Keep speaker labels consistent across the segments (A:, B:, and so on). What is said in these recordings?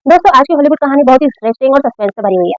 A: दोस्तों आज की हॉलीवुड कहानी बहुत ही इंटरेस्टिंग और सस्पेंस से भरी हुई है।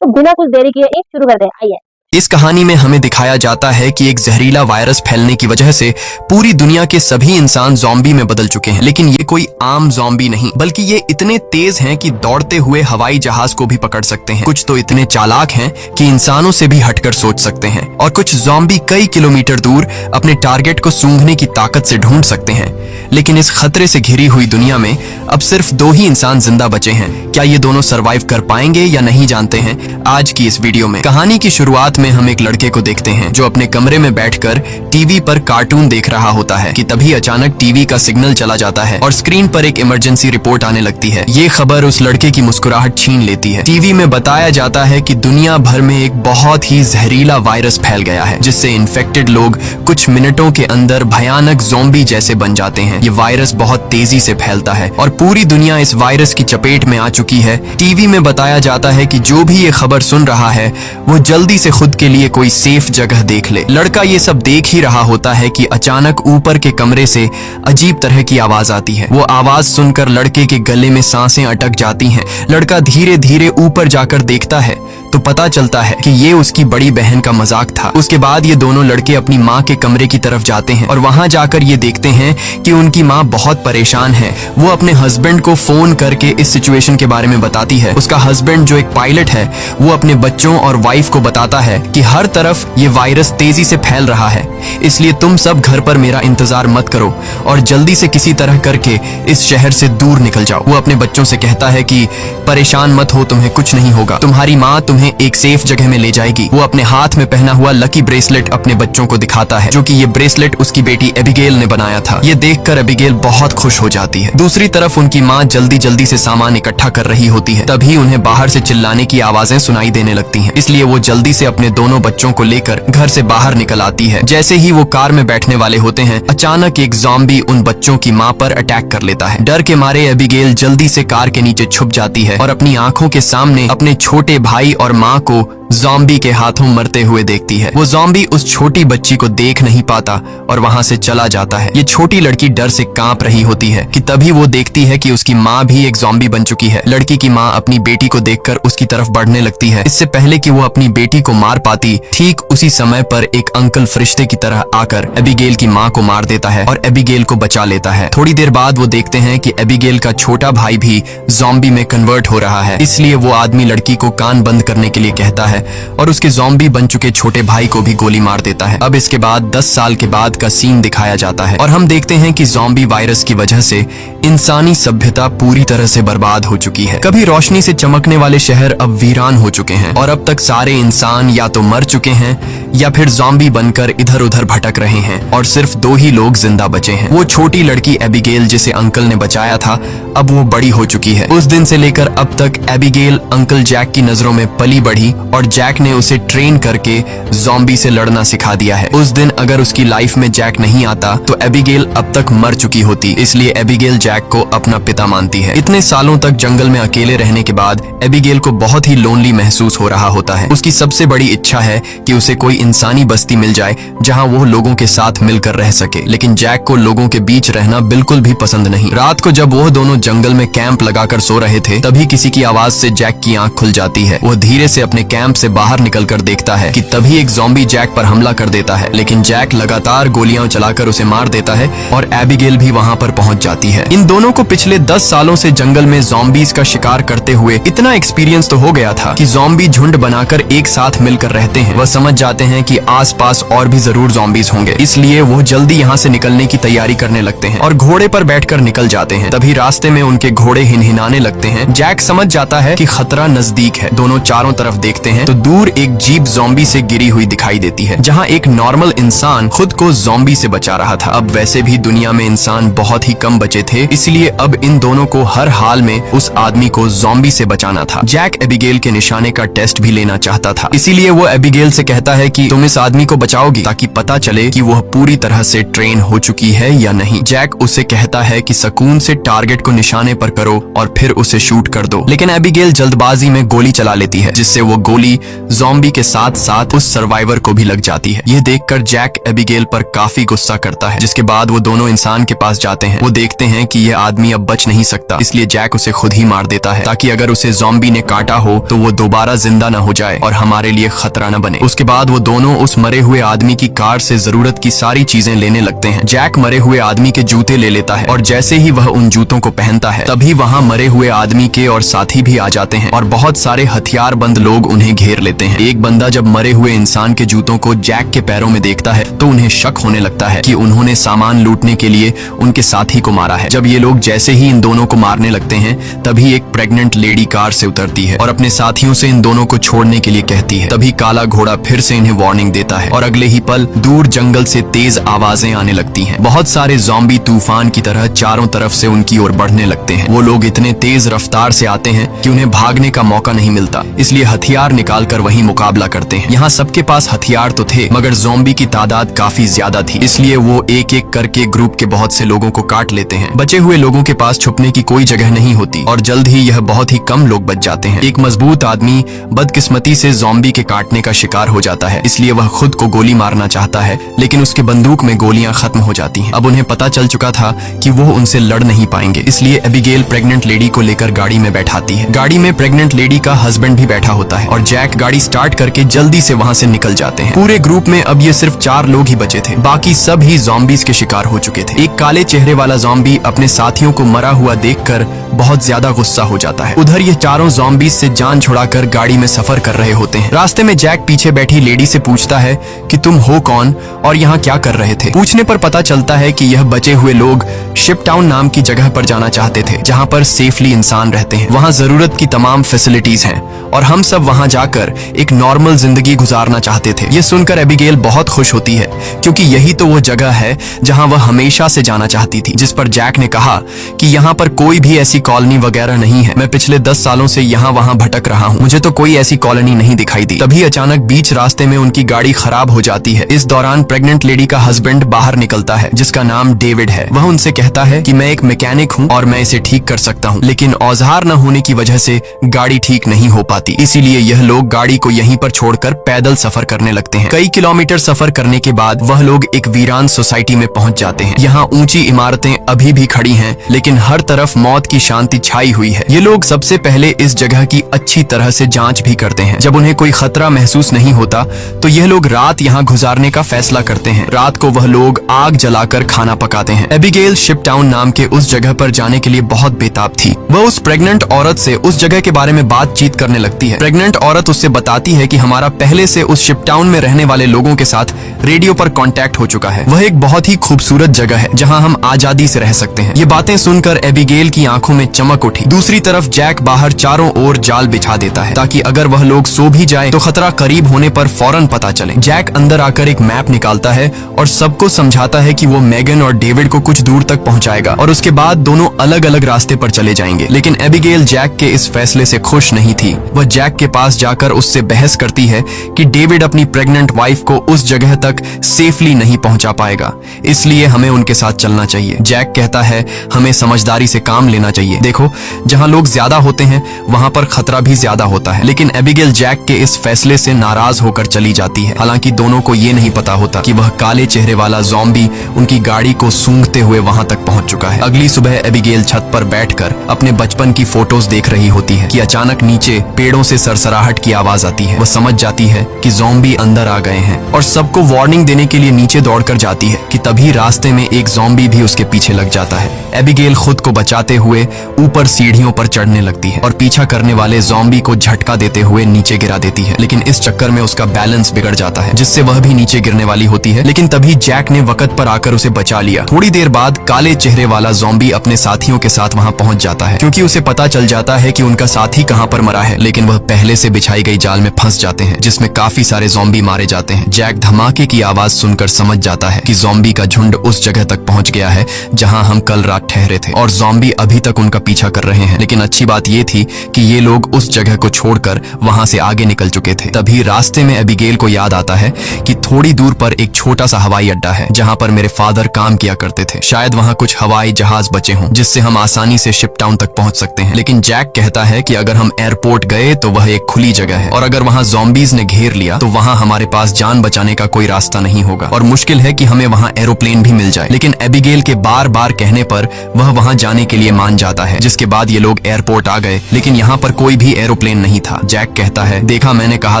A: तो बिना कुछ देरी किए एक शुरू करते हैं, आइए।
B: इस कहानी में हमें दिखाया जाता है कि एक जहरीला वायरस फैलने की वजह से पूरी दुनिया के सभी इंसान ज़ॉम्बी में बदल चुके हैं। लेकिन ये कोई आम ज़ॉम्बी नहीं, बल्कि ये इतने तेज हैं कि दौड़ते हुए हवाई जहाज को भी पकड़ सकते हैं। कुछ तो इतने चालाक हैं कि इंसानों से भी हटकर सोच सकते हैं, और कुछ ज़ॉम्बी कई किलोमीटर दूर अपने टारगेट को सूंघने की ताकत से ढूंढ सकते हैं। लेकिन इस खतरे से घिरी हुई दुनिया में अब सिर्फ 2 ही इंसान जिंदा बचे हैं। क्या ये दोनों सरवाइव कर पाएंगे या नहीं, जानते हैं आज की इस वीडियो में। कहानी की शुरुआत में हम एक लड़के को देखते हैं जो अपने कमरे में बैठकर टीवी पर कार्टून देख रहा होता है कि तभी अचानक टीवी का सिग्नल चला जाता है और स्क्रीन पर एक इमरजेंसी रिपोर्ट आने लगती है। ये खबर उस लड़के की मुस्कुराहट छीन लेती है। टीवी में बताया जाता है कि दुनिया भर में एक बहुत ही जहरीला वायरस फैल गया है, जिससे इन्फेक्टेड लोग कुछ मिनटों के अंदर भयानक ज़ॉम्बी जैसे बन जाते हैं। ये वायरस बहुत तेजी से फैलता है और पूरी दुनिया इस वायरस की चपेट में आ चुकी है। टीवी में बताया जाता है कि जो भी ये खबर सुन रहा है वो जल्दी से खुद के लिए कोई सेफ जगह देख ले। लड़का ये सब देख ही रहा होता है कि अचानक ऊपर के कमरे से अजीब तरह की आवाज आती है। वो आवाज सुनकर लड़के के गले में सांसें अटक जाती हैं। लड़का धीरे धीरे ऊपर जाकर देखता है तो पता चलता है कि ये उसकी बड़ी बहन का मजाक था। उसके बाद ये दोनों लड़के अपनी माँ के कमरे की तरफ जाते हैं और वहां जाकर ये देखते हैं कि उनकी माँ बहुत परेशान है। वो अपने हस्बैंड को फोन करके इस सिचुएशन के बारे में बताती है। उसका हस्बैंड जो एक पायलट है वो अपने बच्चों और वाइफ को बताता है कि हर तरफ ये वायरस तेजी से फैल रहा है, इसलिए तुम सब घर पर मेरा इंतजार मत करो और जल्दी से किसी तरह करके इस शहर से दूर निकल जाओ। वो अपने बच्चों से कहता है कि परेशान मत हो, तुम्हें कुछ नहीं होगा, तुम्हारी माँ तुम्हें एक सेफ जगह में ले जाएगी। वो अपने हाथ में पहना हुआ लकी ब्रेसलेट अपने बच्चों को दिखाता है, जो कि ये ब्रेसलेट उसकी बेटी एबिगेल ने बनाया था। ये देखकर एबिगेल बहुत खुश हो जाती है। दूसरी तरफ उनकी माँ जल्दी जल्दी से सामान इकट्ठा कर रही होती है। तभी उन्हें बाहर से चिल्लाने की आवाजें सुनाई देने लगती हैं, इसलिए वो जल्दी से अपने दोनों बच्चों को लेकर घर से बाहर निकल आती है। जैसे ही वो कार में बैठने वाले होते हैं, अचानक एक ज़ॉम्बी उन बच्चों की माँ पर अटैक कर लेता है। डर के मारे एबिगेल जल्दी से कार के नीचे छुप जाती है और अपनी आंखों के सामने अपने छोटे भाई और माँ को ज़ॉम्बी के हाथों मरते हुए देखती है। वो ज़ॉम्बी उस छोटी बच्ची को देख नहीं पाता और वहां से चला जाता है। ये छोटी लड़की डर से कांप रही होती है कि तभी वो देखती है कि उसकी माँ भी एक ज़ॉम्बी बन चुकी है। लड़की की माँ अपनी बेटी को देखकर उसकी तरफ बढ़ने लगती है। इससे पहले कि वो अपनी बेटी को मार पाती, ठीक उसी समय पर एक अंकल फरिश्ते की तरह आकर एबिगेल की माँ को मार देता है और एबिगेल को बचा लेता है। थोड़ी देर बाद वो देखते हैं कि एबिगेल का छोटा भाई भी ज़ॉम्बी में कन्वर्ट हो रहा है, इसलिए वो आदमी लड़की को कान बंद करने के लिए कहता है और उसके ज़ॉम्बी बन चुके छोटे भाई को भी गोली मार देता है। अब इसके बाद 10 साल के बाद का सीन दिखाया जाता है और हम देखते हैं कि ज़ॉम्बी वायरस की वजह से इंसानी सभ्यता पूरी तरह से बर्बाद हो चुकी है। कभी रोशनी से चमकने वाले शहर अब वीरान हो चुके हैं और अब तक सारे इंसान या तो मर चुके हैं या फिर ज़ॉम्बी बनकर इधर उधर भटक रहे हैं और सिर्फ 2 ही लोग जिंदा बचे हैं। वो छोटी लड़की एबिगेल जिसे अंकल ने बचाया था, अब वो बड़ी हो चुकी है। उस दिन से लेकर अब तक एबिगेल अंकल जैक की नजरों में पली बढ़ी और जैक ने उसे ट्रेन करके ज़ॉम्बी से लड़ना सिखा दिया है। उस दिन अगर उसकी लाइफ में जैक नहीं आता तो एबिगेल अब तक मर चुकी होती, इसलिए एबिगेल जैक को अपना पिता मानती है। इतने सालों तक जंगल में अकेले रहने के बाद एबिगेल को बहुत ही लोनली महसूस हो रहा होता है। उसकी सबसे बड़ी इच्छा है कि उसे कोई इंसानी बस्ती मिल जाए जहां वो लोगों के साथ मिलकर रह सके, लेकिन जैक को लोगों के बीच रहना बिल्कुल भी पसंद नहीं। रात को जब वो दोनों जंगल में कैंप लगाकर सो रहे थे, तभी किसी की आवाज से जैक की आंख खुल जाती है। वो धीरे से अपने कैंप से बाहर निकलकर देखता है कि तभी एक ज़ॉम्बी जैक पर हमला कर देता है, लेकिन जैक लगातार गोलियां चलाकर उसे मार देता है और एबिगेल भी वहां पर पहुंच जाती है। इन दोनों को पिछले 10 सालों से जंगल में ज़ॉम्बीज का शिकार करते हुए इतना एक्सपीरियंस तो हो गया था कि ज़ॉम्बी झुंड बनाकर एक साथ मिलकर रहते हैं। वह समझ जाते हैं कि आसपास और भी जरूर ज़ॉम्बीज होंगे, इसलिए वो जल्दी यहाँ से निकलने की तैयारी करने लगते हैं और घोड़े पर बैठकर निकल जाते हैं। तभी रास्ते में उनके घोड़े हिनहिनाने लगते हैं। जैक समझ जाता है कि खतरा नजदीक है। दोनों चारों तरफ देखते हैं तो दूर एक जीप ज़ॉम्बी से गिरी हुई दिखाई देती है, जहां एक नॉर्मल इंसान खुद को ज़ॉम्बी से बचा रहा था। अब वैसे भी दुनिया में इंसान बहुत ही कम बचे थे, इसलिए अब इन दोनों को हर हाल में उस आदमी को ज़ॉम्बी से बचाना था। जैक एबिगेल के निशाने का टेस्ट भी लेना चाहता था, इसीलिए वो एबिगेल से कहता है कि कि तुम इस आदमी को बचाओगी ताकि पता चले कि वह पूरी तरह से ट्रेन हो चुकी है या नहीं। जैक उसे कहता है कि सुकून से टारगेट को निशाने पर करो और फिर उसे शूट कर दो, लेकिन एबिगेल जल्दबाजी में गोली चला लेती है, जिससे वो गोली ज़ॉम्बी के साथ साथ उस सर्वाइवर को भी लग जाती है। यह देखकर जैक एबिगेल पर काफी गुस्सा करता है, जिसके बाद वो दोनों इंसान के पास जाते हैं। वो देखते हैं कि यह आदमी अब बच नहीं सकता, इसलिए जैक उसे खुद ही मार देता है ताकि अगर उसे ज़ॉम्बी ने काटा हो तो वो दोबारा जिंदा न हो जाए और हमारे लिए खतरा न बने। उसके बाद वो दोनों उस मरे हुए आदमी की कार से जरूरत की सारी चीजें लेने लगते हैं। जैक मरे हुए आदमी के जूते ले लेता है और जैसे ही वह उन जूतों को पहनता है तभी वहाँ मरे हुए आदमी के और साथी भी आ जाते हैं और बहुत सारे हथियारबंद लोग उन्हें घेर लेते हैं। एक बंदा जब मरे हुए इंसान के जूतों को जैक के पैरों में देखता है तो उन्हें शक होने लगता है कि उन्होंने सामान लूटने के लिए उनके साथी को मारा है। जब ये लोग जैसे ही इन दोनों को मारने लगते हैं तभी एक प्रेग्नेंट लेडी कार से उतरती है और अपने साथियों से इन दोनों को छोड़ने के लिए कहती है। तभी काला घोड़ा फिर से इन्हें वार्निंग देता है और अगले ही पल दूर जंगल से तेज आवाजें आने लगती हैं। बहुत सारे ज़ॉम्बी तूफान की तरह चारों तरफ से उनकी ओर बढ़ने लगते हैं। वो लोग इतने तेज रफ्तार से आते हैं कि उन्हें भागने का मौका नहीं मिलता, इसलिए हथियार निकालकर वही मुकाबला करते हैं। यहाँ सबके पास हथियार तो थे मगर ज़ॉम्बी की तादाद काफी ज्यादा थी, इसलिए वो एक एक करके ग्रुप के बहुत से लोगों को काट लेते हैं। बचे हुए लोगों के पास छुपने की कोई जगह नहीं होती और जल्द ही यह बहुत ही कम लोग बच जाते हैं। एक मजबूत आदमी बदकिस्मती से ज़ॉम्बी के काटने का शिकार हो जाता है, इसलिए वह खुद को गोली मारना चाहता है, लेकिन उसके बंदूक में गोलियां खत्म हो जाती हैं। अब उन्हें पता चल चुका था कि वो उनसे लड़ नहीं पाएंगे, इसलिए एबिगेल प्रेग्नेंट लेडी को लेकर गाड़ी में बैठाती है। गाड़ी में प्रेग्नेंट लेडी का हस्बैंड भी बैठा होता है और जैक गाड़ी स्टार्ट करके जल्दी से वहाँ से निकल जाते हैं। पूरे ग्रुप में अब ये सिर्फ 4 लोग ही बचे थे, बाकी सब ही ज़ॉम्बीज के शिकार हो चुके थे। एक काले चेहरे वाला ज़ॉम्बी अपने साथियों को मरा हुआ देखकर बहुत ज्यादा गुस्सा हो जाता है। उधर ये चारों ज़ॉम्बीज से जान छुड़ाकर गाड़ी में सफर कर रहे होते हैं। रास्ते में जैक पीछे बैठी लेडी से पूछता है कि तुम हो कौन और यहाँ क्या कर रहे थे। पूछने पर पता चलता है कि यह बचे हुए लोग शिपटाउन नाम की जगह पर जाना चाहते थे, जहाँ पर सेफली इंसान रहते हैं। वहाँ जरूरत की तमाम फैसिलिटीज हैं और हम सब वहाँ जाकर एक नॉर्मल जिंदगी गुजारना चाहते थे। ये सुनकर एबिगेल बहुत खुश होती है क्योंकि यही तो वो जगह है जहाँ वह हमेशा से जाना चाहती थी। जिस पर जैक ने कहा कि यहाँ पर कोई भी ऐसी कॉलोनी वगैरह नहीं है, मैं पिछले 10 सालों से यहाँ वहाँ भटक रहा हूँ, मुझे तो कोई ऐसी कॉलोनी नहीं दिखाई दी। तभी अचानक बीच रास्ते में उनकी गाड़ी खराब हो जाती है। इस दौरान प्रेग्नेंट लेडी का हस्बैंड बाहर निकलता है जिसका नाम डेविड है। वह उनसे कहता है कि मैं एक मैकेनिक हूँ और मैं इसे ठीक कर सकता हूँ, लेकिन औजार न होने की वजह से गाड़ी ठीक नहीं हो पाती, इसीलिए यह लोग गाड़ी को यहीं पर छोड़कर पैदल सफर करने लगते हैं। कई किलोमीटर सफर करने के बाद वह लोग एक वीरान सोसाइटी में पहुंच जाते हैं। यहाँ ऊंची इमारतें अभी भी खड़ी हैं, लेकिन हर तरफ मौत की शांति छाई हुई है। ये लोग सबसे पहले इस जगह की अच्छी तरह से जांच भी करते हैं। जब उन्हें कोई खतरा महसूस नहीं होता तो यह लोग रात यहाँ गुजारने का फैसला करते हैं। रात को वह लोग आग जलाकर खाना पकाते हैं। एबिगेल शिपटाउन नाम के उस जगह पर जाने के लिए बहुत बेताब थी। वह उस प्रेग्नेंट औरत से उस जगह के बारे में बातचीत करने लगती है। प्रेग्नेंट औरत उससे बताती है कि हमारा पहले से उस शिपटाउन में रहने वाले लोगों के साथ रेडियो पर कांटेक्ट हो चुका है। वह एक बहुत ही खूबसूरत जगह है जहां हम आजादी से रह सकते हैं। ये बातें सुनकर एबिगेल की आंखों में चमक उठी। दूसरी तरफ जैक बाहर चारों ओर जाल बिछा देता है ताकि अगर वह लोग सो भी जाए तो खतरा करीब होने पर फौरन पता चले। जैक अंदर आकर एक मैप निकालता है और सबको समझाता है कि वो मेगन और डेविड को कुछ दूर तक पहुंचाएगा और उसके बाद दोनों अलग अलग रास्ते पर चले जाएंगे। लेकिन एबिगेल जैक के इस फैसले से खुश नहीं थी। वह जैक के पास जाकर उससे बहस करती है कि डेविड अपनी प्रेग्नेंट वाइफ को उस जगह तक सेफली नहीं पहुंचा पाएगा, इसलिए हमें उनके साथ चलना चाहिए। जैक कहता है हमें समझदारी से काम लेना चाहिए। देखो, जहां लोग ज्यादा होते हैं वहां पर खतरा भी ज्यादा होता है। लेकिन एबिगेल जैक के इस फैसले से नाराज होकर चली जाती है। हालांकि दोनों को ये नहीं पता होता कि वह काले चेहरे वाला ज़ॉम्बी उनकी गाड़ी को सूंघते हुए वहां तक पहुंच चुका है। अगली सुबह एबिगेल छत पर बैठकर अपने बचपन की फोटोज देख रही होती है कि अचानक नीचे पेड़ों से सरसराहट की आवाज आती है। वह समझ जाती है कि ज़ॉम्बी अंदर आ गए हैं और सबको वार्निंग देने के लिए नीचे दौड़कर जाती है कि तभी रास्ते में एक ज़ॉम्बी भी उसके पीछे लग जाता है। एबिगेल खुद को बचाते हुए ऊपर सीढ़ियों पर चढ़ने लगती है और पीछा करने वाले ज़ॉम्बी को झटका देते हुए नीचे गिरा देती है, लेकिन इस चक्कर में उसका बैलेंस बिगड़ जाता है जिससे वह भी नीचे गिरने वाली होती है। लेकिन तभी जैक ने वक्त पर आकर उसे बचा लिया। थोड़ी देर बाद काले चेहरे वाला ज़ॉम्बी अपने साथियों के साथ वहां पहुंच जाता है क्योंकि उसे पता चल जाता है कि उनका साथी कहां पर मरा है, लेकिन वह पहले से बिछाई गई जाल में फंस जाते हैं जिसमें काफी सारे ज़ॉम्बी मारे जाते हैं। जैक धमाके की आवाज सुनकर समझ जाता है कि ज़ॉम्बी का झुंड उस जगह तक पहुंच गया है जहां हम कल रात ठहरे थे और ज़ॉम्बी अभी तक उनका पीछा कर रहे हैं। लेकिन अच्छी बात ये थी कि ये लोग उस जगह को छोड़कर वहां से आगे निकल चुके थे। तभी रास्ते में एबिगेल एबिगेल को याद आता है कि थोड़ी दूर पर एक छोटा सा हवाई अड्डा है जहां पर मेरे फादर काम किया करते थे। शायद वहां कुछ हवाई जहाज बचे हों जिससे हम आसानी से शिप टाउन तक पहुंच सकते हैं। लेकिन जैक कहता है कि अगर हम एयरपोर्ट गए तो वह एक खुली जगह है और अगर वहां ज़ॉम्बीज ने घेर लिया तो वहां हमारे पास जान बचाने का कोई रास्ता नहीं होगा और मुश्किल है कि हमें वहां एरोप्लेन भी मिल जाए। लेकिन एबिगेल के बार बार कहने पर वह वहां जाने के लिए मान जाता है, जिसके बाद ये लोग एयरपोर्ट आ गए लेकिन यहाँ पर कोई भी एरोप्लेन नहीं था। जैक कहता है, देखा, मैंने कहा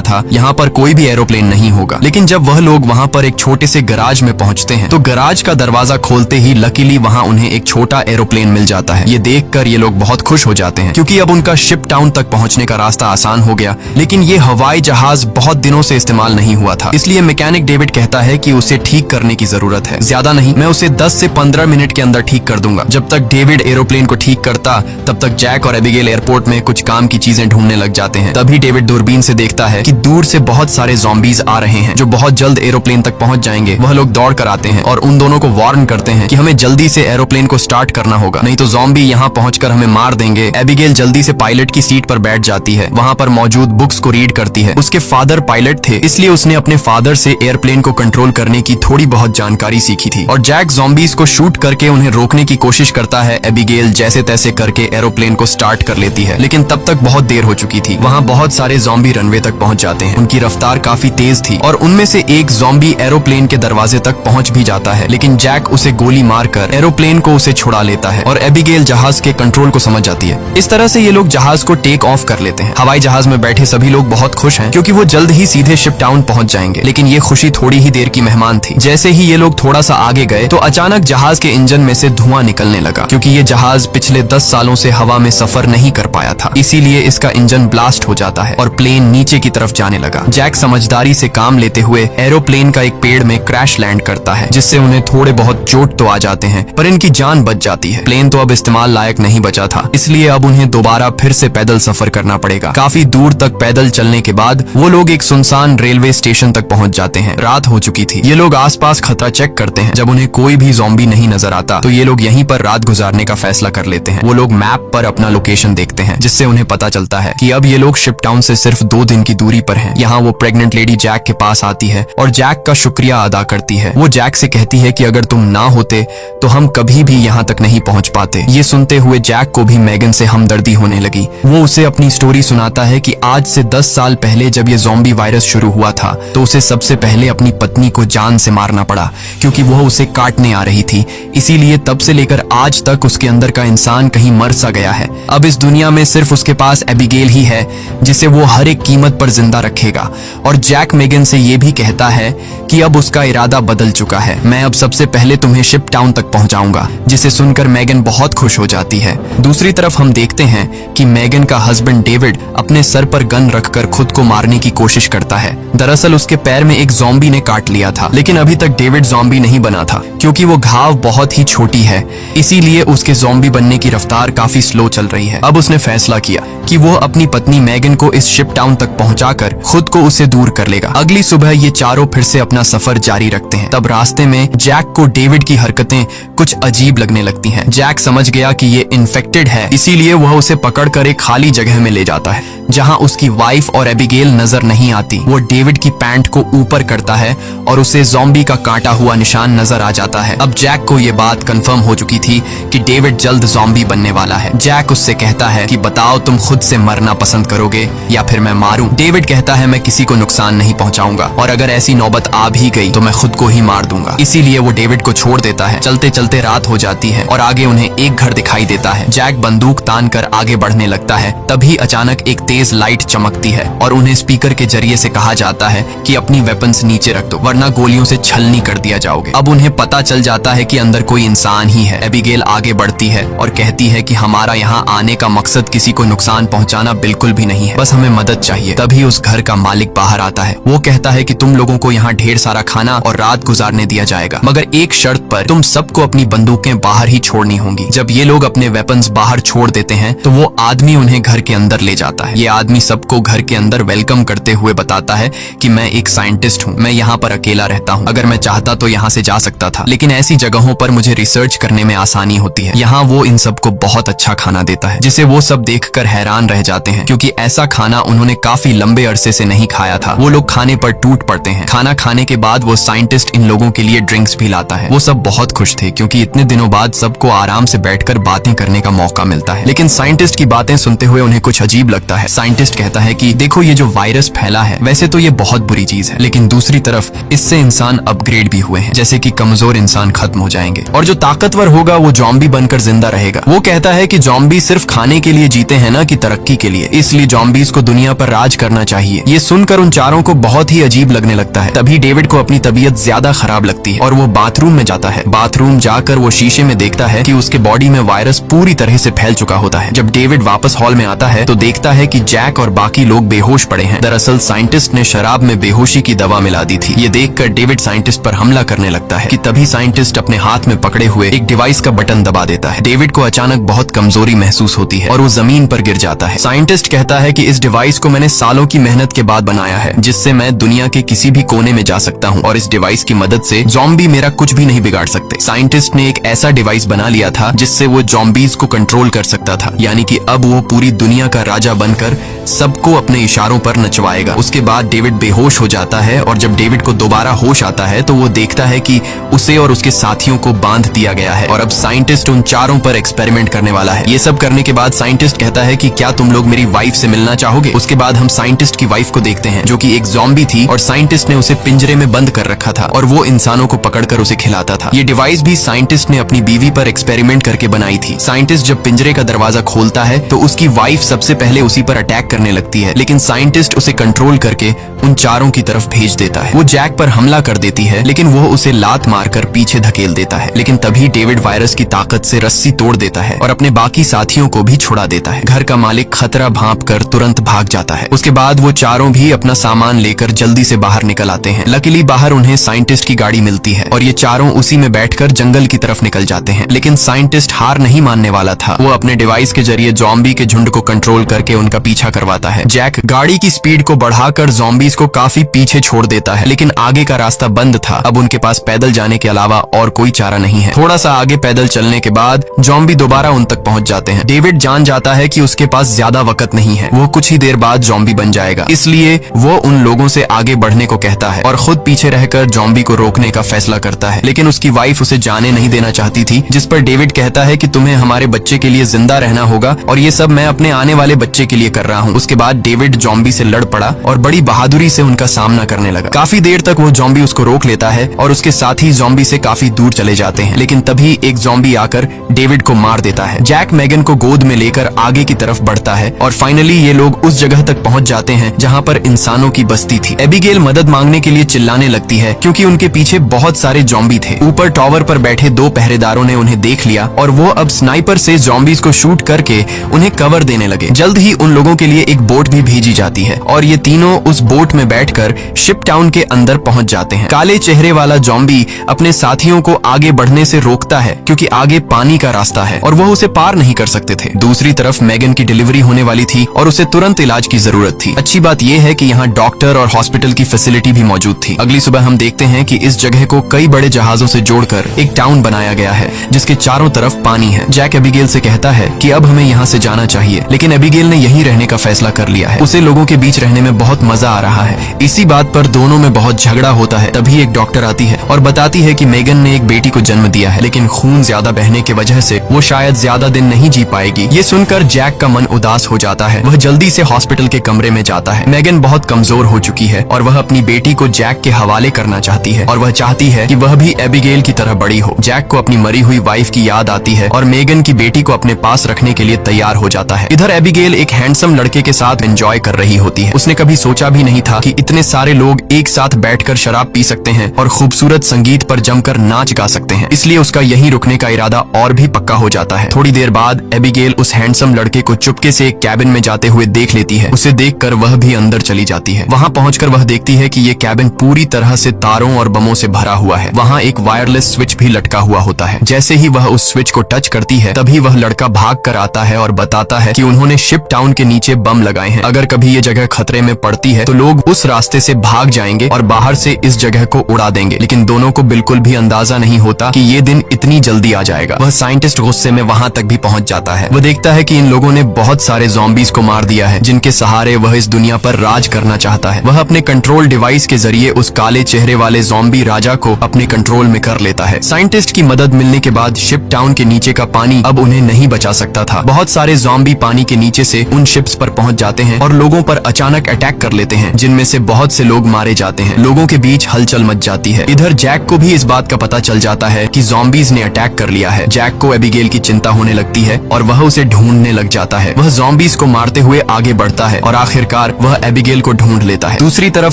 B: था यहाँ पर कोई भी एरोप्लेन नहीं होगा। लेकिन जब वह लोग वहाँ पर एक छोटे से गराज में पहुँचते हैं तो गराज का दरवाजा खोलते ही लकीली वहाँ उन्हें एक छोटा एरोप्लेन मिल जाता है। ये देखकर ये लोग बहुत खुश हो जाते हैं क्योंकि अब उनका शिप टाउन तक पहुँचने का रास्ता आसान हो गया। लेकिन ये हवाई जहाज बहुत दिनों से इस्तेमाल नहीं हुआ था, इसलिए मैकेनिक डेविड कहता है कि उसे ठीक करने की जरूरत है। ज्यादा नहीं, मैं उसे 10 से 15 मिनट के अंदर ठीक कर दूंगा। जब तक डेविड एरोप्लेन को ठीक करता तब तक जैक और एबिगेल एयरपोर्ट में कुछ काम की चीजें ढूंढने लग जाते हैं। तभी डेविड दूरबीन से देखता है कि दूर से बहुत सारे ज़ॉम्बीज आ रहे हैं जो बहुत जल्द एरोप्लेन तक पहुंच जाएंगे। वह लोग दौड़ कर आते हैं और उन दोनों को वार्न करते हैं कि हमें जल्दी से एरोप्लेन को स्टार्ट करना होगा, नहीं तो ज़ॉम्बी यहाँ पहुंचकर हमें मार देंगे। एबिगेल जल्दी से पायलट की सीट पर बैठ जाती है, वहाँ पर मौजूद बुक्स को रीड करती है। उसके फादर पायलट थे, इसलिए उसने अपने फादर से एयरप्लेन को कंट्रोल करने की थोड़ी बहुत जानकारी सीखी थी। और जैक ज़ॉम्बीज को शूट करके उन्हें रोकने की कोशिश करता है। एबिगेल जैसे तैसे करके एरोप्लेन को स्टार्ट कर लेती है, लेकिन तब तक बहुत देर हो चुकी थी। वहाँ बहुत सारे ज़ॉम्बी रनवे तक पहुंच जाते हैं। उनकी रफ्तार काफी तेज थी और उनमें से एक ज़ॉम्बी एरोप्लेन के दरवाजे तक पहुंच भी जाता है, लेकिन जैक उसे गोली मारकर एरोप्लेन को उसे छुड़ा लेता है और एबिगेल जहाज के कंट्रोल को समझ जाती है। इस तरह से ये लोग जहाज को टेक ऑफ कर लेते हैं। हवाई जहाज में बैठे सभी लोग बहुत खुश हैं क्योंकि वो जल्द ही सीधे शिप टाउन पहुंच जाएंगे। लेकिन ये खुशी थोड़ी ही देर की मेहमान थी। जैसे ही ये लोग थोड़ा सा आगे गए तो अचानक जहाज के इंजन में से धुआं निकलने लगा क्योंकि ये जहाज पिछले 10 सालों से हवा में सफर नहीं कर पाया था, इसीलिए इसका इंजन ब्लास्ट हो जाता है और प्लेन नीचे की तरफ जाने लगा। जैक समझदारी से काम लेते हुए एरोप्लेन का एक पेड़ में क्रैश लैंड करता है, जिससे उन्हें थोड़े बहुत चोट तो आ जाते हैं पर इनकी जान बच जाती है। प्लेन तो अब इस्तेमाल लायक नहीं बचा था, इसलिए अब उन्हें दोबारा फिर से पैदल सफर करना पड़ेगा। काफी दूर तक पैदल चलने के बाद वो लोग एक सुनसान रेलवे स्टेशन तक पहुंच जाते हैं। रात हो चुकी थी। ये लोग आसपास खतरा चेक करते हैं। जब उन्हें कोई भी ज़ॉम्बी नहीं नजर आता तो ये लोग यहीं पर रात गुजारने का फैसला कर लेते हैं। वो लोग मैप पर अपना लोकेशन देखते हैं, जिससे उन्हें पता चलता है कि अब ये लोग शिप टाउन से सिर्फ 2 दिन की दूरी पर हैं। यहाँ वो प्रेग्नेंट लेडी जैक के पास आती है और जैक का शुक्रिया अदा करती है। वो जैक से कहती है कि अगर तुम ना होते तो हम कभी भी यहाँ तक नहीं पहुँच पाते। ये सुनते हुए जैक को भी मैगन से हमदर्दी होने लगी। वो उसे अपनी स्टोरी सुनाता है कि आज से 10 साल पहले जब ये ज़ॉम्बी वायरस शुरू हुआ था तो उसे सबसे पहले अपनी पत्नी को जान से मारना पड़ा क्योंकि वह उसे काटने आ रही थी। इसीलिए तब से लेकर आज तक उसके अंदर का इंसान कहीं मर सा गया है। अब इस दुनिया में सिर्फ उसके पास एबिगेल ही है जिसे वो हर एक कीमत पर जिंदा रखेगा। और जैक मैगन से ये भी कहता है कि अब उसका इरादा बदल चुका है। मैं अब सबसे पहले तुम्हें शिप टाउन तक पहुंचाऊंगा, जिसे सुनकर मैगन बहुत खुश हो जाती है। दूसरी तरफ हम देखते हैं कि मैगन का हस्बैंड डेविड अपने सर पर गन रखकर खुद को मारने की कोशिश करता है। दरअसल उसके पैर में एक ज़ॉम्बी ने काट लिया था, लेकिन अभी तक डेविड ज़ॉम्बी नहीं बना था क्योंकि वो घाव बहुत ही छोटी है, इसीलिए उसके ज़ॉम्बी बनने की रफ्तार काफी स्लो चल रही है। अब उसने फैसला किया कि वो अपनी पत्नी मैगन को इस शिप टाउन तक पहुंचाकर खुद को उससे दूर कर लेगा। अगली सुबह ये चारों फिर से अपना सफर जारी रखते हैं। तब रास्ते में जैक को डेविड की हरकतें कुछ अजीब लगने लगती हैं। जैक समझ गया कि ये इन्फेक्टेड है, इसीलिए वह उसे पकड़कर एक खाली जगह में ले जाता है जहां उसकी वाइफ और एबिगेल नजर नहीं आती। वो डेविड की पैंट को ऊपर करता है और उसे ज़ॉम्बी का काटा हुआ निशान नजर आ जाता है। अब जैक को ये बात कंफर्म हो चुकी थी कि डेविड जल्द ज़ॉम्बी बनने वाला है। जैक उससे कहता है कि बताओ तुम खुद से मरना पसंद करोगे या फिर मैं मारूं। डेविड कहता है मैं किसी को नुकसान नहीं पहुंचाऊंगा और अगर ऐसी नौबत आ भी गई तो मैं खुद को ही मार दूंगा। इसीलिए वो डेविड को छोड़ देता है। चलते चलते रात हो जाती है और आगे उन्हें एक घर दिखाई देता है। जैक बंदूक तान कर आगे बढ़ने लगता है। तभी अचानक एक तेज लाइट चमकती है और उन्हें स्पीकर के जरिए से कहा जाता है कि अपनी वेपन्स नीचे रख दो वरना गोलियों से छलनी कर दिया जाओगे। अब उन्हें पता चल जाता है कि अंदर कोई इंसान ही है। एबिगेल आगे बढ़ती है और कहती है कि हमारा यहाँ आने का मकसद किसी को नुकसान पहुँचाना बिल्कुल भी नहीं है, बस हमें मदद चाहिए। तभी उस घर का मालिक बाहर आता है। वो कहता है कि तुम लोगों को यहाँ ढेर सारा खाना और रात गुजारने दिया जाएगा, मगर एक शर्त पर, तुम सबको अपनी बंदूकें बाहर ही छोड़नी होंगी। जब ये लोग अपने वेपन्स बाहर छोड़ देते हैं तो वो आदमी उन्हें घर के अंदर ले जाता है। ये आदमी सबको घर के अंदर वेलकम करते हुए बताता है कि मैं एक साइंटिस्ट हूँ, मैं यहाँ पर अकेला रहता हूँ, अगर मैं चाहता तो यहाँ से जा सकता था, लेकिन ऐसी जगहों पर मुझे रिसर्च करने में आसानी होती है। यहाँ वो इन सबको बहुत अच्छा खाना देता है जिसे वो सब देखकर हैरान रह जाते हैं, क्योंकि ऐसा खाना उन्होंने काफी लंबे अरसे से नहीं खाया था। वो लोग खाने पर टूट पड़ते हैं। खाना खाने के बाद वो साइंटिस्ट इन लोगों के लिए ड्रिंक्स भी लाता है। वो सब बहुत खुश थे क्योंकि इतने दिनों बाद सबको आराम से बैठकर बातें करने का मौका मिलता है। लेकिन साइंटिस्ट की बातें सुनते हुए उन्हें कुछ अजीब लगता है। साइंटिस्ट कहता है कि देखो, ये जो वायरस फैला है वैसे तो ये बहुत बुरी चीज है, लेकिन दूसरी तरफ इससे इंसान अपग्रेड भी हुए हैं, जैसे कि कमजोर इंसान खत्म हो जाएंगे और जो ताकतवर होगा वो जॉम्बी बनकर जिंदा रहेगा। वो कहता है कि जॉम्बी सिर्फ खाने के लिए जीते हैं ना कि तरक्की के लिए, इसलिए जॉम्बीज को दुनिया पर राज करना चाहिए। ये सुनकर उन चारों को बहुत ही अजीब लगने लगता है। तभी डेविड को अपनी तबीयत ज्यादा खराब लगती है और वो बाथरूम में जाता है। बाथरूम जाकर वो शीशे में देखता है कि उसके बॉडी में वायरस पूरी तरह से फैल चुका होता है। जब डेविड वापस हॉल में आता है तो देखता है कि जैक और बाकी लोग बेहोश पड़े हैं। दरअसल साइंटिस्ट ने शराब में बेहोशी की दवा मिला दी थी। ये देखकर डेविड साइंटिस्ट पर हमला करने लगता है कि तभी साइंटिस्ट अपने हाथ में पकड़े हुए एक डिवाइस का बटन दबा देता है। डेविड को अचानक बहुत कमजोरी महसूस होती है और वो जमीन पर गिर जाता है। साइंटिस्ट कहता है कि इस डिवाइस को मैंने सालों की मेहनत के बाद बनाया है, जिससे मैं दुनिया के किसी भी कोने में जा सकता हूँ और इस डिवाइस की मदद से जॉम्बी मेरा कुछ भी नहीं बिगाड़ सकते। साइंटिस्ट ने एक ऐसा डिवाइस बना लिया था जिससे वो जॉम्बीज को कंट्रोल कर सकता था, यानी कि अब वो पूरी दुनिया का राजा बनकर सबको अपने इशारों पर नचवाएगा। उसके बाद डेविड बेहोश हो जाता है और जब डेविड को दोबारा होश आता है तो वो देखता है कि उसे और उसके साथियों को बांध दिया गया है और अब साइंटिस्ट उन चारों पर एक्सपेरिमेंट करने वाला है। ये सब करने के बाद साइंटिस्ट कहता है कि क्या तुम लोग मेरी वाइफ से मिलना चाहोगे। उसके बाद हम साइंटिस्ट की वाइफ को देखते हैं जो कि एक ज़ॉम्बी थी और साइंटिस्ट ने उसे पिंजरे में बंद कर रखा था और वो इंसानों को पकड़कर उसे खिलाता था। ये डिवाइस भी साइंटिस्ट ने अपनी बीवी पर एक्सपेरिमेंट करके बनाई थी। साइंटिस्ट जब पिंजरे का दरवाजा खोलता है तो उसकी वाइफ सबसे पहले उसी पर अटैक करने लगती है, लेकिन साइंटिस्ट उसे कंट्रोल करके उन चारों की तरफ भेज देता है। वो जैक पर हमला कर देती है, लेकिन वो उसे लात मारकर पीछे धकेल देता है। लेकिन तभी डेविड वायरस की ताकत से रस्सी तोड़ देता है और अपने बाकी साथियों को भी छुड़ा देता है। घर का मालिक खतरा भांपकर तुरंत भाग जाता है। उसके बाद वो चारों भी अपना सामान लेकर जल्दी से बाहर निकल आते हैं। लकीली बाहर उन्हें साइंटिस्ट की गाड़ी मिलती है और ये चारों उसी में बैठकर जंगल की तरफ निकल जाते हैं। लेकिन साइंटिस्ट हार नहीं मानने वाला था। वो अपने डिवाइस के जरिए जॉम्बी के झुंड को कंट्रोल करके उनका पीछा करवाता है। जैक गाड़ी की स्पीड को बढ़ाकर जॉम्बीज को काफी पीछे छोड़ देता है, लेकिन आगे का रास्ता बंद था। अब उनके पास पैदल जाने के अलावा और कोई चारा नहीं है। थोड़ा सा आगे पैदल चलने के बाद जॉम्बी दोबारा उन तक पहुंच जाते हैं। डेविड जान जाता है कि उसके पास ज्यादा वक्त नहीं है, वो कुछ ही देर बाद जॉम्बी बन जाएगा, इसलिए वो उन लोगों से आगे बढ़ने को कहता है और खुद पीछे रहकर जॉम्बी को रोकने का फैसला करता है। लेकिन उसकी वाइफ उसे जाने नहीं देना चाहती थी, जिस पर डेविड कहता है कि तुम्हें हमारे बच्चे के लिए जिंदा रहना होगा और ये सब मैं अपने आने वाले बच्चे के लिए कर रहा हूँ। उसके बाद डेविड जॉम्बी से लड़ पड़ा और बड़ी बहादुरी से उनका सामना करने लगा। काफी देर तक वो जॉम्बी उसको रोक लेता है और उसके साथी जॉम्बी से काफी दूर चले जाते हैं, लेकिन तभी एक जॉम्बी आकर डेविड को मार देता है। जैक मेगन को गोद में लेकर आगे की तरफ बढ़ता है और फाइनली ये लोग उस जगह तक पहुंच जाते हैं जहां पर इंसानों की बस्ती थी। एबिगेल मदद मांगने के लिए चिल्लाने लगती है क्योंकि उनके पीछे बहुत सारे जॉम्बी थे। ऊपर टावर पर बैठे 2 पहरेदारों ने उन्हें देख लिया और वो अब स्नाइपर से जॉम्बीज को शूट करके उन्हें कवर देने लगे। जल्द ही उन लोगों के लिए एक बोट भी भेजी जाती है और ये तीनों उस बोट में बैठकर शिप टाउन के अंदर पहुंच जाते हैं। काले चेहरे वाला जॉम्बी अपने साथियों को आगे बढ़ने से रोकता है क्योंकि आगे पानी का रास्ता है और वो उसे पार नहीं कर सकते थे। दूसरी तरफ मेगन की डिलीवरी होने वाली थी और उसे तुरंत इलाज की जरूरत थी। अच्छी बात यह है कि यहाँ डॉक्टर और हॉस्पिटल की फैसिलिटी भी मौजूद थी। अगली सुबह हम देखते हैं कि इस जगह को कई बड़े जहाजों से जोड़कर एक टाउन बनाया गया है जिसके चारों तरफ पानी है। जैक एबिगेल से कहता है कि अब हमें यहाँ से जाना चाहिए, लेकिन एबिगेल ने यहीं रहने का फैसला कर लिया है। उसे लोगों के बीच रहने में बहुत मजा आ रहा है। इसी बात पर दोनों में बहुत झगड़ा होता है। तभी एक डॉक्टर आती है और बताती है कि मेगन ने एक बेटी को जन्म दिया है, लेकिन खून ज्यादा बहने की वजह से वो शायद ज्यादा दिन नहीं जी पाएगी। ये सुनकर जैक का मन उदास हो जाता है। वह जल्दी से हॉस्पिटल के कमरे में जाता है। मेगन बहुत कमजोर हो चुकी है और वह अपनी बेटी को जैक के हवाले करना चाहती है और वह चाहती है कि वह भी एबिगेल की तरह बड़ी हो। जैक को अपनी मरी हुई वाइफ की याद आती है और मेगन की बेटी को अपने पास रखने के लिए तैयार हो जाता है। इधर एबिगेल एक हैंडसम लड़के के साथ एंजॉय कर रही होती है। उसने कभी सोचा भी नहीं था कि इतने सारे लोग एक साथ बैठकर शराब पी सकते हैं और खूबसूरत संगीत पर जमकर नाच गा सकते हैं, इसलिए उसका यहीं रुकने का इरादा और भी पक्का हो जाता है। थोड़ी देर बाद एबिगेल उस हैंडसम लड़के को चुपके से एक कैबिन में जाते हुए देख लेती है। उसे देखकर वह भी अंदर चली जाती है। वहां पहुंचकर वह देखती है कि ये कैबिन पूरी तरह से तारों और बमों से भरा हुआ है। वहां एक वायरलेस स्विच भी लटका हुआ होता है। जैसे ही वह उस स्विच को टच करती है तभी वह लड़का भाग कर आता है और बताता है कि उन्होंने शिप टाउन के नीचे बम लगाए हैं। अगर कभी ये जगह खतरे में पड़ती है तो लोग उस रास्ते से भाग जाएंगे और बाहर से इस जगह को उड़ा देंगे। लेकिन दोनों को बिल्कुल भी अंदाजा नहीं होता कि ये दिन इतनी जल्दी आ जाएगा। वह साइंटिस्ट गुस्से में वहां तक भी पहुंच जाता है। वह देखता है कि इन लोगों ने बहुत सारे ज़ॉम्बीज को मार दिया है जिनके सहारे वह इस दुनिया पर राज करना चाहता है। वह अपने कंट्रोल डिवाइस के जरिए उस काले चेहरे वाले ज़ॉम्बी राजा को अपने कंट्रोल में कर लेता है। साइंटिस्ट की मदद मिलने के बाद शिप टाउन के नीचे का पानी अब उन्हें नहीं बचा सकता था। बहुत सारे ज़ॉम्बी पानी के नीचे से उन शिप्स पर पहुंच जाते हैं और लोगों पर अचानक अटैक कर लेते हैं, जिनमें से बहुत से लोग मारे जाते हैं। लोगों के बीच हलचल मच जाती है। इधर जैक को भी इस बात का पता चल जाता है कि ज़ॉम्बीज ने अटैक कर लिया है। जैक को एबिगेल की चिंता होने लगती है और वह उसे ढूंढने लग जाता है। वह ज़ॉम्बीज को मारते हुए आगे बढ़ता है और आखिरकार वह एबिगेल को ढूंढ लेता है। दूसरी तरफ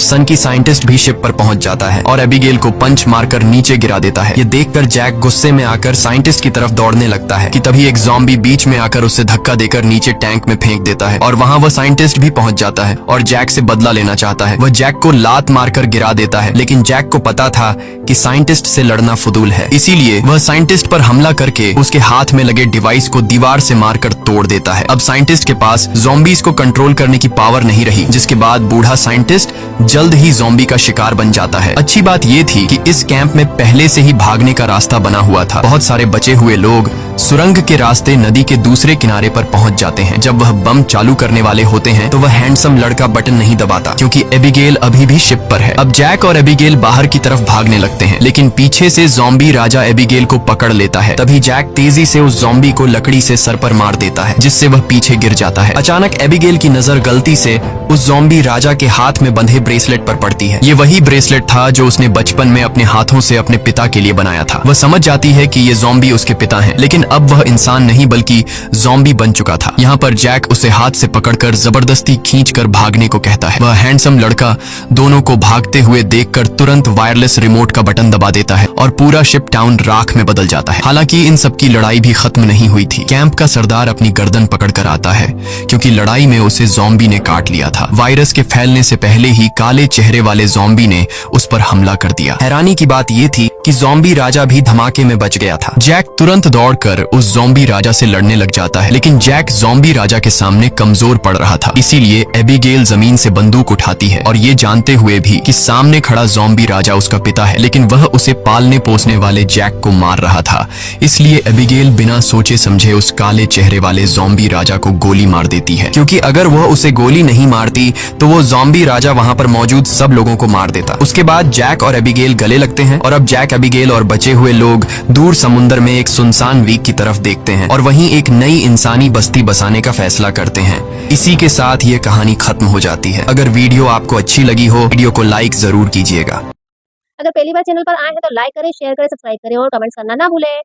B: सन की साइंटिस्ट भी शिप पर पहुंच जाता है और एबिगेल को पंच मारकर नीचे गिरा देता है। ये देखकर जैक गुस्से में आकर साइंटिस्ट की तरफ दौड़ने लगता है कि तभी एक ज़ॉम्बी बीच में आकर उसे धक्का देकर नीचे टैंक में फेंक देता है और वहाँ वह साइंटिस्ट भी पहुंच जाता है और जैक से बदला लेना चाहता है। वह जैक को लात मारकर गिरा देता है, लेकिन जैक को पता था कि साइंटिस्ट से लड़ना फुदूल है, इसीलिए वह साइंटिस्ट पर हमला करके उसके हाथ में लगे डिवाइस को दीवार से मारकर तोड़ देता है। अब साइंटिस्ट के पास ज़ॉम्बीज को कंट्रोल करने की पावर नहीं रही, जिसके बाद बूढ़ा साइंटिस्ट जल्द ही ज़ॉम्बी का शिकार बन जाता है। अच्छी बात यह थी कि इस कैंप में पहले से ही भागने का रास्ता बना हुआ था। बहुत सारे बचे हुए लोग सुरंग के रास्ते नदी के दूसरे किनारे पर पहुंच जाते हैं। जब वह बम चालू करने वाले होते हैं तो वह हैंडसम लड़का बटन नहीं दबाता, क्योंकि एबिगेल अभी भी शिप पर है। अब जैक और एबिगेल बाहर की तरफ भागने लगते हैं, लेकिन पीछे से ज़ॉम्बी राजा एबिगेल को पकड़ लेता है। तभी जैक तेजी से उस ज़ॉम्बी को लकड़ी से सर पर मार देता है, जिससे वह पीछे गिर जाता है। अचानक एबिगेल की नजर गलती से उस ज़ॉम्बी राजा के हाथ में बंधे ब्रेसलेट पर पड़ती है। ये वही ब्रेसलेट था जो उसने बचपन में अपने हाथों से अपने पिता के लिए बनाया था। वह समझ जाती है कि ये ज़ॉम्बी उसके पिता हैं, लेकिन अब वह इंसान नहीं बल्कि ज़ॉम्बी बन चुका था। यहाँ पर जैक उसे हाथ से पकड़कर जबरदस्ती खींचकर भागने को कहता है। वह हैंडसम लड़का दोनों को भागते हुए देखकर तुरंत वायरलेस रिमोट का बटन दबा देता है और पूरा शिप टाउन राख में बदल जाता है। हालांकि इन सबकी लड़ाई भी खत्म नहीं हुई थी। कैंप का सरदार अपनी गर्दन पकड़कर आता है, क्योंकि लड़ाई में उसे ज़ॉम्बी ने काट लिया था। वायरस के फैलने से पहले ही काले चेहरे वाले ज़ॉम्बी ने उस पर हमला कर दिया। हैरानी की बात यह थी कि ज़ॉम्बी राजा भी धमाके में बच गया था। जैक तुरंत दौड़कर उस ज़ॉम्बी राजा से लड़ने लग जाता है, लेकिन जैक ज़ॉम्बी राजा के सामने कमजोर पड़ रहा था। इसीलिए एबिगेल जमीन से बंदूक उठाती है और ये जानते हुए भी कि सामने खड़ा ज़ॉम्बी राजा उसका पिता है, लेकिन वह उसे पालने पोसने वाले जैक को मार रहा था। इसलिए एबिगेल बिना सोचे समझे उस काले चेहरे वाले ज़ॉम्बी राजा को गोली मार देती है, क्योंकि अगर वह उसे गोली नहीं मारती तो वो ज़ॉम्बी राजा वहां पर मौजूद सब लोगों को मार देता। उसके बाद जैक और एबिगेल गले लगते हैं और अब जैक, एबिगेल और बचे हुए लोग दूर समुद्र में एक सुनसान द्वीप की तरफ देखते हैं और वहीं एक नई इंसानी बस्ती बसाने का फैसला करते हैं। इसी के साथ ये कहानी खत्म हो जाती है। अगर वीडियो आपको अच्छी लगी हो, वीडियो को लाइक जरूर कीजिएगा।
A: अगर पहली बार चैनल पर आए हैं तो लाइक करें, शेयर करें, सब्सक्राइब करें और कमेंट्स करना ना भूलें।